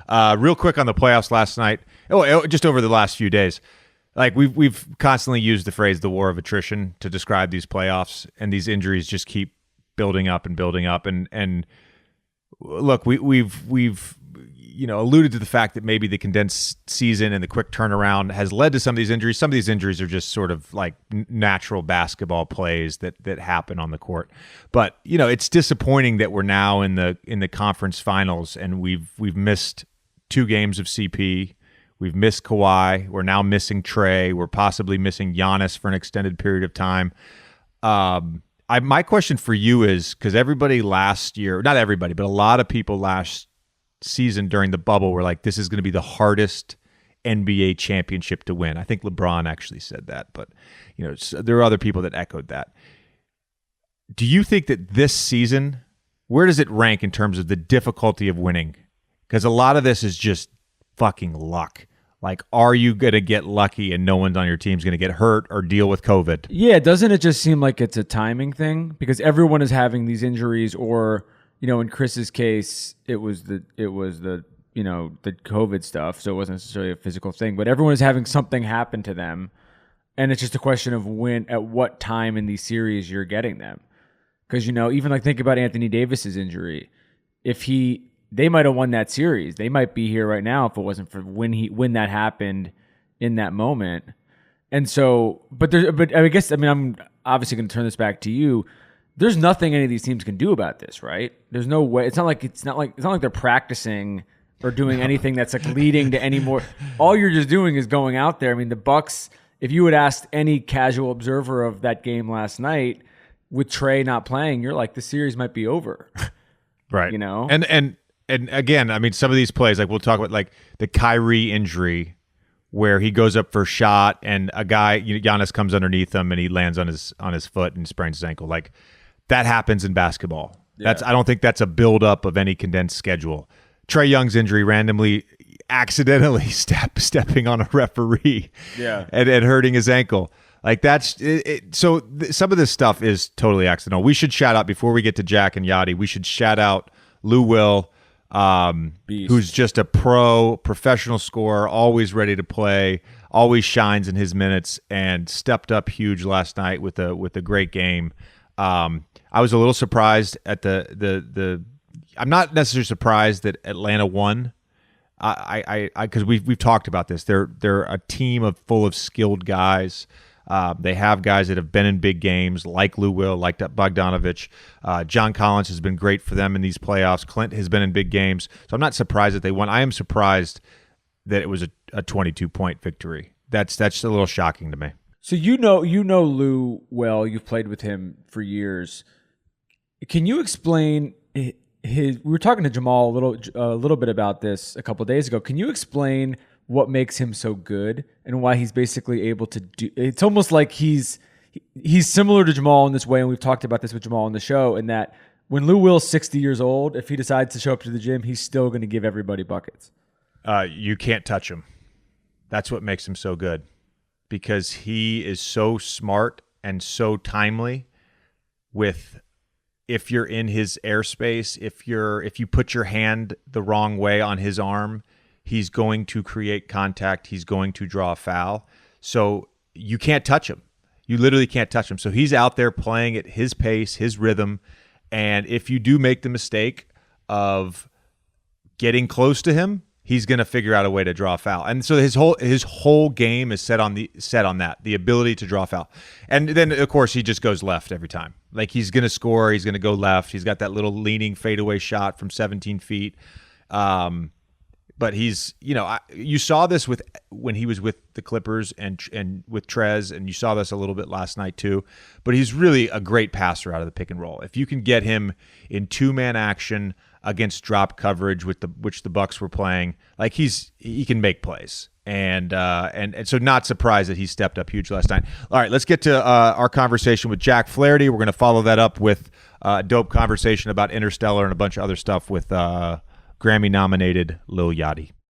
Real quick on the playoffs last night. Just over the last few days. Like we've constantly used the phrase "the war of attrition" to describe these playoffs, and these injuries just keep building up and building up. And look, we've alluded to the fact that maybe the condensed season and the quick turnaround has led to some of these injuries. Some of these injuries are just sort of like natural basketball plays that happen on the court. But it's disappointing that we're now in the conference finals and we've missed 2 games of CP. We've missed Kawhi. We're now missing Trae. We're possibly missing Giannis for an extended period of time. My question for you is, because everybody last year, not everybody, but a lot of people last season during the bubble were like, this is going to be the hardest NBA championship to win. I think LeBron actually said that, but there are other people that echoed that. Do you think that this season, where does it rank in terms of the difficulty of winning? Because a lot of this is just fucking luck. Like, are you going to get lucky and no one's on your team's going to get hurt or deal with COVID? Yeah, doesn't it just seem like it's a timing thing? Because everyone is having these injuries, or in Chris's case, it was the the COVID stuff, so it wasn't necessarily a physical thing, but everyone is having something happen to them, and it's just a question of at what time in these series you're getting them. Because even like think about Anthony Davis's injury, they might have won that series. They might be here right now if it wasn't for when that happened in that moment. And so, but I guess I'm obviously going to turn this back to you. There's nothing any of these teams can do about this, right? There's no way. It's not like they're practicing or doing anything that's like leading to any more. All you're just doing is going out there. I mean, the Bucks. If you had asked any casual observer of that game last night, with Trae not playing, you're like, the series might be over, right? And again, I mean, some of these plays, like we'll talk about, like the Kyrie injury, where he goes up for a shot and a guy, Giannis comes underneath him and he lands on his foot and sprains his ankle. Like that happens in basketball. Yeah. I don't think that's a buildup of any condensed schedule. Trae Young's injury, randomly, accidentally stepping on a referee, and hurting his ankle. Like that's it. So some of this stuff is totally accidental. We should shout out, before we get to Jack and Yachty, we should shout out Lou Will. Who's just a professional scorer, always ready to play, always shines in his minutes, and stepped up huge last night with a great game. I was a little surprised at the I'm not necessarily surprised that Atlanta won. Because we've talked about this. They're a team full of skilled guys. They have guys that have been in big games, like Lou Will, like Bogdanovich. John Collins has been great for them in these playoffs. Clint has been in big games. So I'm not surprised that they won. I am surprised that it was a 22-point victory. That's a little shocking to me. So you know Lou well. You've played with him for years. Can you explain we were talking to Jamal a little bit about this a couple of days ago. Can you explain what makes him so good and why he's basically able to do? It's almost like he's similar to Jamal in this way, and we've talked about this with Jamal on the show, in that when Lou Will's 60 years old, if he decides to show up to the gym, he's still going to give everybody buckets. You can't touch him. That's what makes him so good, because he is so smart and so timely with, if you're in his airspace, if you put your hand the wrong way on his arm, he's going to create contact. He's going to draw a foul. So you can't touch him. You literally can't touch him. So he's out there playing at his pace, his rhythm. And if you do make the mistake of getting close to him, he's going to figure out a way to draw a foul. And so his whole game is set on that, the ability to draw a foul. And then, of course, he just goes left every time. Like, he's going to score. He's going to go left. He's got that little leaning fadeaway shot from 17 feet. But he's, you saw this when he was with the Clippers and with Trez, and you saw this a little bit last night too. But he's really a great passer out of the pick and roll. If you can get him in 2-man action against drop coverage, which the Bucks were playing, like he can make plays. And so not surprised that he stepped up huge last night. All right, let's get to our conversation with Jack Flaherty. We're going to follow that up with a dope conversation about Interstellar and a bunch of other stuff with Grammy-nominated Lil Yachty.